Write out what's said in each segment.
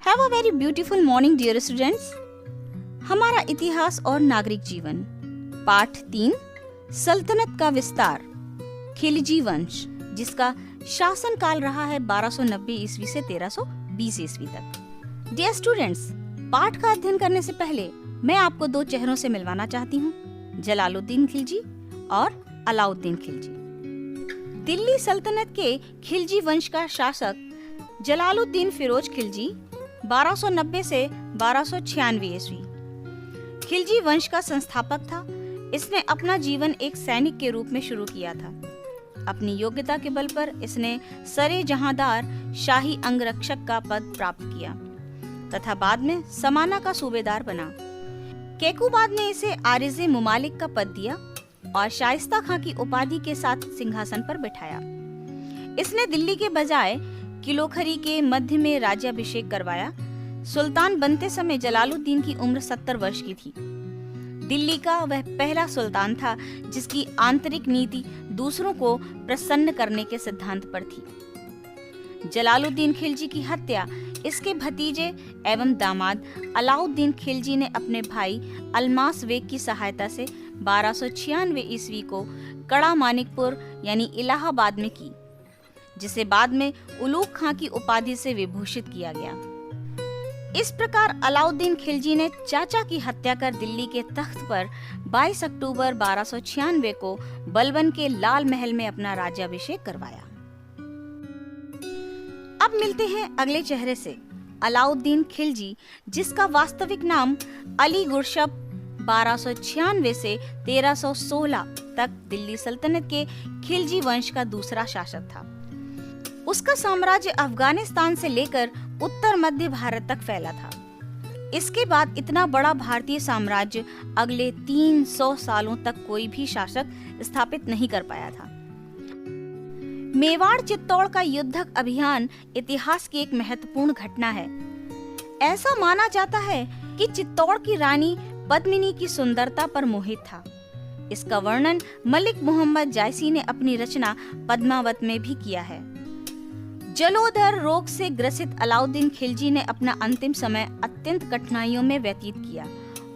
Have a very beautiful morning dear students. हमारा इतिहास और नागरिक जीवन, पाठ 3, सल्तनत का विस्तार, खिलजी वंश, जिसका शासन काल रहा है 1290 ईस्वी से 1320 ईस्वी तक। डियर स्टूडेंट्स, पाठ का अध्ययन करने से पहले मैं आपको दो चेहरों से मिलवाना चाहती हूँ, जलालुद्दीन खिलजी और अलाउद्दीन खिलजी। दिल्ली सल्तनत के खिलजी वंश का शासक जलालुद्दीन फिरोज खिलजी 1290 से 1296 ईस्वी खिलजी वंश का संस्थापक था। इसने अपना जीवन एक सैनिक के रूप में शुरू किया था। अपनी योग्यता के बल पर इसने सरे जहांदार शाही अंगरक्षक का पद प्राप्त किया तथा बाद में समाना का सूबेदार बना। केकूबाद ने इसे आरिज़े मुमालिक का पद दिया और शाइस्ता खां की उपाधि के साथ सिंहासन पर बिठाया। इसने दिल्ली के बजाय किलोखरी के मध्य में राज्याभिषेक करवाया। सुल्तान बनते समय जलालुद्दीन की उम्र 70 वर्ष की थी। दिल्ली का वह पहला सुल्तान था जिसकी आंतरिक नीति दूसरों को प्रसन्न करने के सिद्धांत पर थी। जलालुद्दीन खिलजी की हत्या इसके भतीजे एवं दामाद अलाउद्दीन खिलजी ने अपने भाई अलमास बेग की सहायता से 1296 ईस्वी को कड़ा मानिकपुर यानी इलाहाबाद में की, जिसे बाद में उलूग खां की उपाधि से विभूषित किया गया। इस प्रकार अलाउद्दीन खिलजी ने चाचा की हत्या कर दिल्ली के तख्त पर 22 अक्टूबर 1296 को बलबन के लाल महल में अपना राज्याभिषेक करवाया। अब मिलते हैं अगले चेहरे से, अलाउद्दीन खिलजी, जिसका वास्तविक नाम अली गुरशब 1296 से 1316 तक दिल्ली सल्तनत के खिलजी वंश का दूसरा शासक था। उसका साम्राज्य अफगानिस्तान से लेकर उत्तर मध्य भारत तक फैला था। इसके बाद इतना बड़ा भारतीय साम्राज्य अगले 300 सालों तक कोई भी शासक स्थापित नहीं कर पाया था। मेवाड़ चित्तौड़ का युद्धक अभियान इतिहास की एक महत्वपूर्ण घटना है। ऐसा माना जाता है कि चित्तौड़ की रानी पद्मिनी की सुंदरता पर मोहित था। इसका वर्णन मलिक मोहम्मद जायसी ने अपनी रचना पद्मावत में भी किया है। जलोदर रोग से ग्रसित अलाउद्दीन खिलजी ने अपना अंतिम समय अत्यंत कठिनाइयों में व्यतीत किया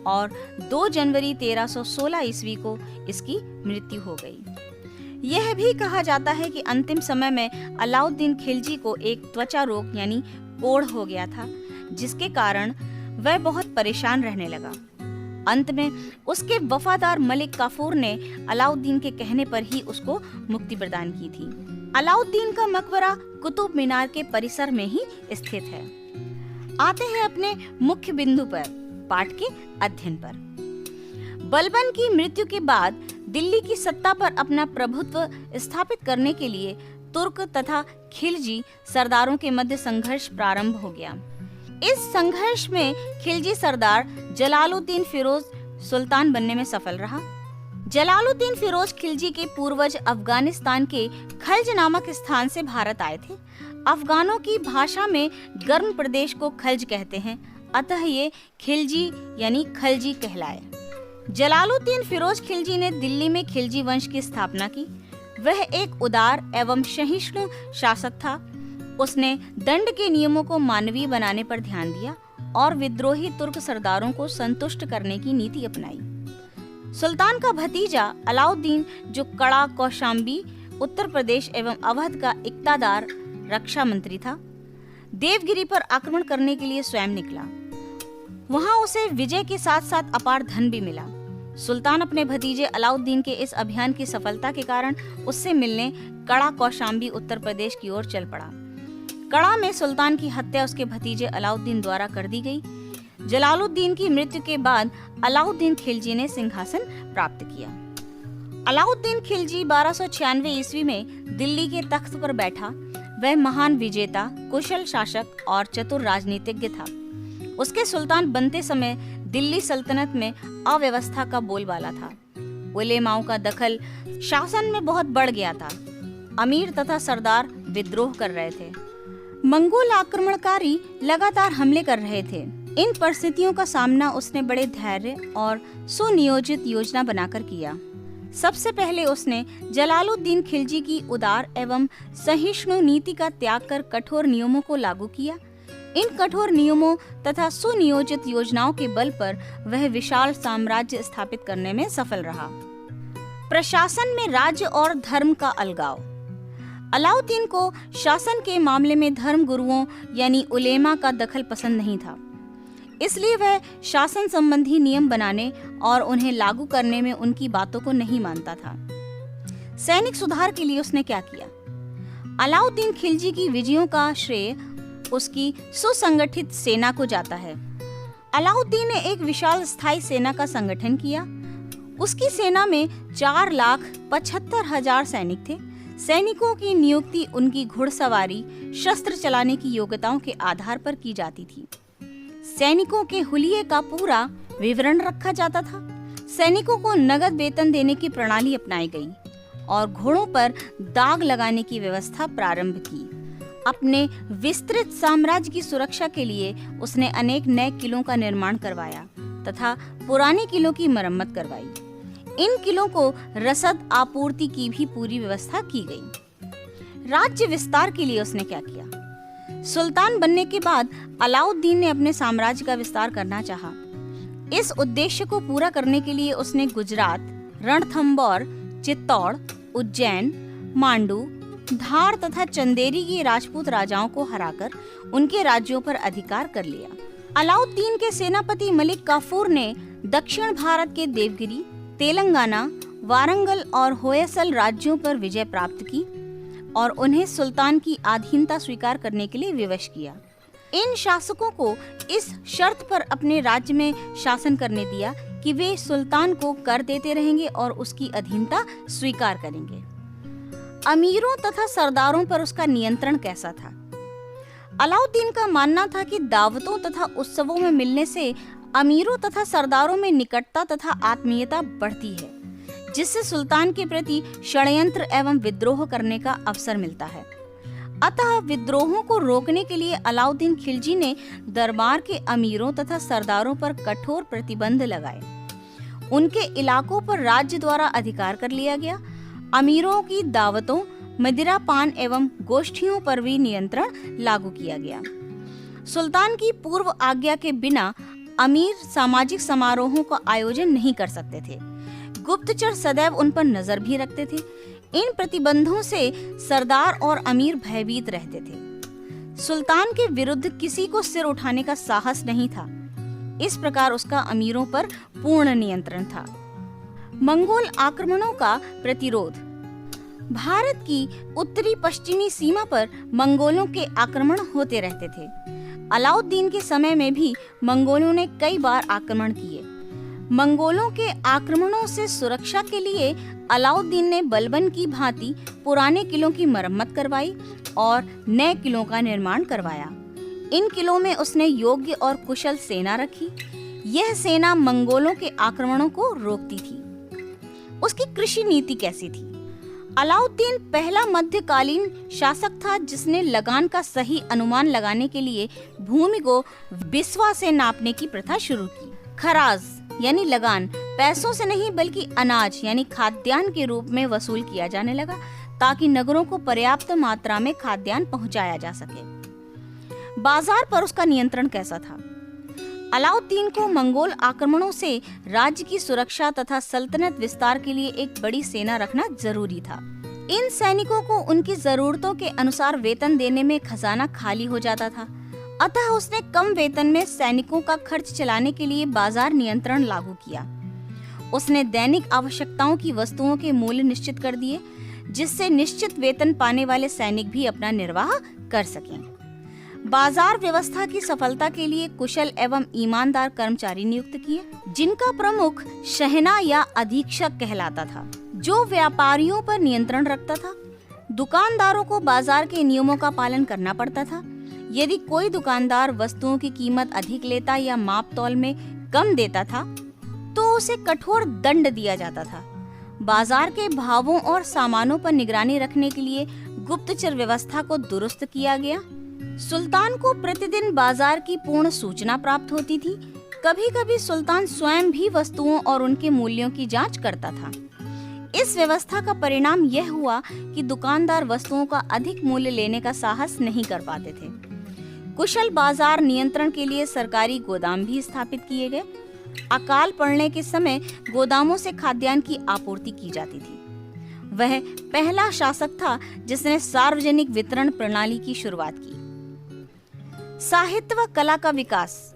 और 2 जनवरी 1316 ईस्वी को इसकी मृत्यु हो गई। यह भी कहा जाता है कि अंतिम समय में अलाउद्दीन खिलजी को एक त्वचा रोग यानी कोढ़ हो गया था, जिसके कारण वह बहुत परेशान रहने लगा। अंत में उसके वफादार मलिक काफूर ने अलाउद्दीन के कहने पर ही उसको मुक्ति प्रदान की थी। अलाउद्दीन का मकबरा कुतुब मीनार के परिसर में ही स्थित है। आते हैं अपने मुख्य बिंदु पर, पाठ के अध्ययन पर। बलबन की मृत्यु के बाद दिल्ली की सत्ता पर अपना प्रभुत्व स्थापित करने के लिए तुर्क तथा खिलजी सरदारों के मध्य संघर्ष प्रारंभ हो गया। इस संघर्ष में खिलजी सरदार जलालुद्दीन फिरोज सुल्तान बनने में सफल रहा। जलालुद्दीन फिरोज खिलजी के पूर्वज अफगानिस्तान के खल्ज नामक स्थान से भारत आए थे। अफगानों की भाषा में गर्म प्रदेश को खल्ज कहते हैं, अतः ये खिलजी यानी खलजी कहलाए। जलालुद्दीन फिरोज खिलजी ने दिल्ली में खिलजी वंश की स्थापना की। वह एक उदार एवं सहिष्णु शासक था। उसने दंड के नियमों को मानवीय बनाने पर ध्यान दिया और विद्रोही तुर्क सरदारों को संतुष्ट करने की नीति अपनाई। सुल्तान का भतीजा अलाउद्दीन, जो कड़ा कौशाम्बी, उत्तर प्रदेश एवं अवध का इक्तादार रक्षा मंत्री था, देवगिरी पर आक्रमण करने के लिए स्वयं निकला। वहां उसे विजय के साथ साथ अपार धन भी मिला। सुल्तान अपने भतीजे अलाउद्दीन के इस अभियान की सफलता के कारण उससे मिलने कड़ा कौशाम्बी उत्तर प्रदेश की ओर चल पड़ा। कड़ा में सुल्तान की हत्या उसके भतीजे अलाउद्दीन द्वारा कर दी गई। जलालुद्दीन की मृत्यु के बाद अलाउद्दीन खिलजी ने सिंहासन प्राप्त किया। अलाउद्दीन खिलजी 1296 ईस्वी में दिल्ली के तख्त पर बैठा। वह महान विजेता, कुशल शासक और चतुर राजनीतिज्ञ था। उसके सुल्तान बनते समय दिल्ली सल्तनत में अव्यवस्था का बोलबाला था। उलेमाओं का दखल शासन में बहुत बढ़ गया था। अमीर तथा सरदार विद्रोह कर रहे थे। मंगोल आक्रमणकारी लगातार हमले कर रहे थे। इन परिस्थितियों का सामना उसने बड़े धैर्य और सुनियोजित योजना बनाकर किया। सबसे पहले उसने जलालुद्दीन खिलजी की उदार एवं सहिष्णु नीति का त्याग कर कठोर नियमों को लागू किया। इन कठोर नियमों तथा सुनियोजित योजनाओं के बल पर वह विशाल साम्राज्य स्थापित करने में सफल रहा। प्रशासन में राज्य और धर्म का अलगाव। अलाउद्दीन को शासन के मामले में धर्म गुरुओं यानी उलेमा का दखल पसंद नहीं था। इसलिए वह शासन संबंधी नियम बनाने और उन्हें लागू करने में उनकी बातों को नहीं मानता था। सैनिक सुधार के लिए उसने क्या किया? अलाउद्दीन खिलजी की विजयों का श्रेय उसकी सुसंगठित सेना को जाता है। अलाउद्दीन ने एक विशाल स्थायी सेना का संगठन किया। उसकी सेना में 4,75,000 सैनिक थे। सैनिकों की नियुक्ति उनकी घुड़सवारी, शस्त्र चलाने की योग्यताओं के आधार पर की जाती थी। सैनिकों के हुलिये का पूरा विवरण रखा जाता था। सैनिकों को नगद वेतन देने की प्रणाली अपनाई गई और घोड़ों पर दाग लगाने की व्यवस्था प्रारंभ की। अपने विस्तृत साम्राज्य की सुरक्षा के लिए उसने अनेक नए किलों का निर्माण करवाया तथा पुराने किलों की मरम्मत करवाई। इन किलों को रसद आपूर्ति की भी पूरी व्यवस्था की गई। राज्य विस्तार के लिए उसने क्या किया? सुल्तान बनने के बाद अलाउद्दीन ने अपने साम्राज्य का विस्तार करना चाहा। इस उद्देश्य को पूरा करने के लिए उसने गुजरात, रणथंबोर, चित्तौड़, उज्जैन, मांडू, धार तथा चंदेरी के राजपूत राजाओं को हराकर उनके राज्यों पर अधिकार कर लिया। अलाउद्दीन के सेनापति मलिक काफूर ने दक्षिण भारत के देवगिरी, तेलंगाना, वारंगल और होयसल राज्यों पर विजय प्राप्त की और उन्हें सुल्तान की अधीनता स्वीकार करने के लिए विवश किया। इन शासकों को इस शर्त पर अपने राज्य में शासन करने दिया कि वे सुल्तान को कर देते रहेंगे और उसकी अधीनता स्वीकार करेंगे। अमीरों तथा सरदारों पर उसका नियंत्रण कैसा था? अलाउद्दीन का मानना था कि दावतों तथा उत्सवों में मिलने से अमीरों तथा सरदारों में निकटता तथा आत्मीयता बढ़ती है, जिससे सुल्तान के प्रति षड्यंत्र एवं विद्रोह करने का अवसर मिलता है। अतः विद्रोहों को रोकने के लिए अलाउद्दीन खिलजी ने दरबार के अमीरों तथा सरदारों पर कठोर प्रतिबंध लगाए। उनके इलाकों पर राज्य द्वारा अधिकार कर लिया गया। अमीरों की दावतों, मदिरा पान एवं गोष्ठियों पर भी नियंत्रण लागू किया गया। सुल्तान की पूर्व आज्ञा के बिना अमीर सामाजिक समारोहों का आयोजन नहीं कर सकते थे। गुप्तचर सदैव उन पर नजर भी रखते थे। इन प्रतिबंधों से सरदार और अमीर भयभीत रहते थे। सुल्तान के विरुद्ध किसी को सिर उठाने का साहस नहीं था। इस प्रकार उसका अमीरों पर पूर्ण नियंत्रण था। मंगोल आक्रमणों का प्रतिरोध। भारत की उत्तरी पश्चिमी सीमा पर मंगोलों के आक्रमण होते रहते थे। अलाउद्दीन के समय में भी मंगोलों ने कई बार आक्रमण किए। मंगोलों के आक्रमणों से सुरक्षा के लिए अलाउद्दीन ने बलबन की भांति पुराने किलों की मरम्मत करवाई और नए किलों का निर्माण करवाया। इन किलों में उसने योग्य और कुशल सेना रखी। यह सेना मंगोलों के आक्रमणों को रोकती थी। उसकी कृषि नीति कैसी थी? अलाउद्दीन पहला मध्यकालीन शासक था जिसने लगान का सही अनुमान लगाने के लिए भूमि को बिस्वा से नापने की प्रथा शुरू की। खराज यानी लगान पैसों से नहीं बल्कि अनाज यानी खाद्यान्न के रूप में वसूल किया जाने लगा ताकि नगरों को पर्याप्त मात्रा में खाद्यान्न पहुंचाया जा सके। बाजार पर उसका नियंत्रण कैसा था? अलाउद्दीन को मंगोल आक्रमणों से राज्य की सुरक्षा तथा सल्तनत विस्तार के लिए एक बड़ी सेना रखना जरूरी था। इन सैनिकों को उनकी जरूरतों के अनुसार वेतन देने में खजाना खाली हो जाता था। अतः उसने कम वेतन में सैनिकों का खर्च चलाने के लिए बाजार नियंत्रण लागू किया। उसने दैनिक आवश्यकताओं की वस्तुओं के मूल्य निश्चित कर दिए, जिससे निश्चित वेतन पाने वाले सैनिक भी अपना निर्वाह कर सकें। बाजार व्यवस्था की सफलता के लिए कुशल एवं ईमानदार कर्मचारी नियुक्त किए, जिनका प्रमुख शहना या अधीक्षक कहलाता था, जो व्यापारियों पर नियंत्रण रखता था। दुकानदारों को बाजार के नियमों का पालन करना पड़ता था। यदि कोई दुकानदार वस्तुओं की कीमत अधिक लेता या माप तौल में कम देता था तो उसे कठोर दंड दिया जाता था। बाजार के भावों और सामानों पर निगरानी रखने के लिए गुप्तचर व्यवस्था को दुरुस्त किया गया। सुल्तान को प्रतिदिन बाजार की पूर्ण सूचना प्राप्त होती थी। कभी-कभी सुल्तान स्वयं भी वस्तुओं और उनके मूल्यों की जांच करता था। इस व्यवस्था का परिणाम यह हुआ कि दुकानदार वस्तुओं का अधिक मूल्य लेने का साहस नहीं कर पाते थे, कुशल बाजार नियंत्रण के लिए सरकारी गोदाम भी स्थापित किए गए। अकाल पड़ने के समय गोदामों से खाद्यान्न की आपूर्ति की जाती थी। वह पहला शासक था जिसने सार्वजनिक वितरण प्रणाली की शुरुआत की। साहित्य व कला का विकास।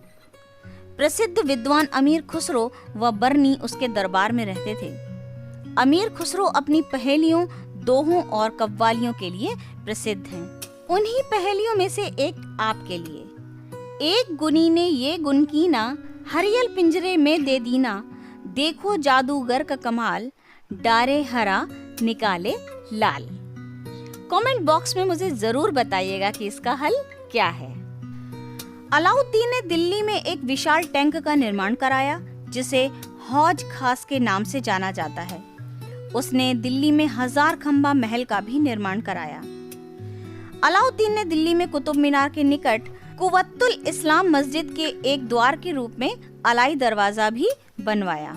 प्रसिद्ध विद्वान अमीर खुसरो व बरनी उसके दरबार में रहते थे। अमीर खुसरो अपनी पहेलियों, दोहों और कव्वालियों के लिए प्रसिद्ध हैं। उन्हीं पहेलियों में से एक आपके लिए। एक गुनी ने ये गुन कीना, हरियल पिंजरे में दे दीना, देखो जादूगर का कमाल, डारे हरा निकाले लाल। कमेंट बॉक्स में मुझे जरूर बताइएगा कि इसका हल क्या है। अलाउद्दीन ने दिल्ली में एक विशाल टैंक का निर्माण कराया जिसे हौज खास के नाम से जाना जाता है। उसने दिल्ली में 1000 खंबा महल का भी निर्माण कराया। अलाउद्दीन ने दिल्ली में कुतुब मीनार के निकट कुव्वतुल इस्लाम मस्जिद के एक द्वार के रूप में अलाई दरवाजा भी बनवाया।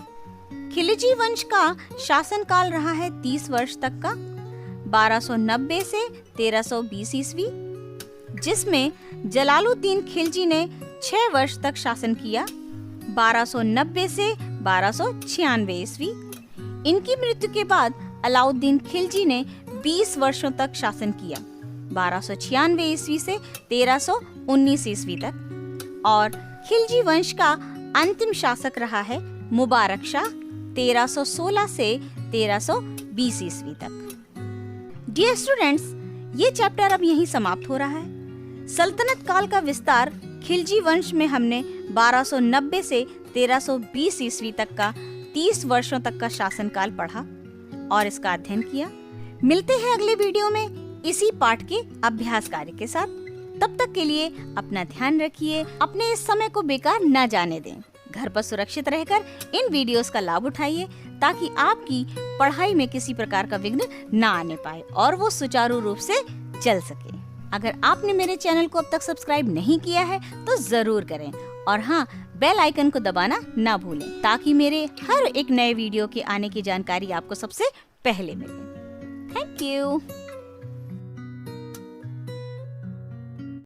खिलजी वंश का शासनकाल रहा है 30 वर्ष तक का, 1290 से 1320 ईस्वी, जिसमें जलालुद्दीन खिलजी ने 6 वर्ष तक शासन किया, 1290 से 1296 ईस्वी। इनकी मृत्यु के बाद अलाउद्दीन खिलजी ने 20 वर्षों तक शासन किया, 1296 ईस्वी से 1319 ईस्वी तक। और खिलजी वंश का अंतिम शासक रहा है मुबारक शाह, 1316 से 1320 ईस्वी तक। डियर स्टूडेंट्स, ये चैप्टर अब यहीं समाप्त हो रहा है। सल्तनत काल का विस्तार खिलजी वंश में हमने 1290 से 1320 ईस्वी तक का 30 वर्षों तक का शासनकाल पढ़ा और इसका अध्ययन किया। मिलते हैं अगले वीडियो में इसी पाठ के अभ्यास कार्य के साथ। तब तक के लिए अपना ध्यान रखिए, अपने इस समय को बेकार न जाने दें। घर पर सुरक्षित रहकर इन वीडियोस का लाभ उठाइए ताकि आपकी पढ़ाई में किसी प्रकार का विघ्न न आने पाए और वो सुचारू रूप से चल सके। अगर आपने मेरे चैनल को अब तक सब्सक्राइब नहीं किया है तो जरूर करें और हाँ, बेल आइकन को दबाना ना भूलें ताकि मेरे हर एक नए वीडियो के आने की जानकारी आपको सबसे पहले मिले। Thank you.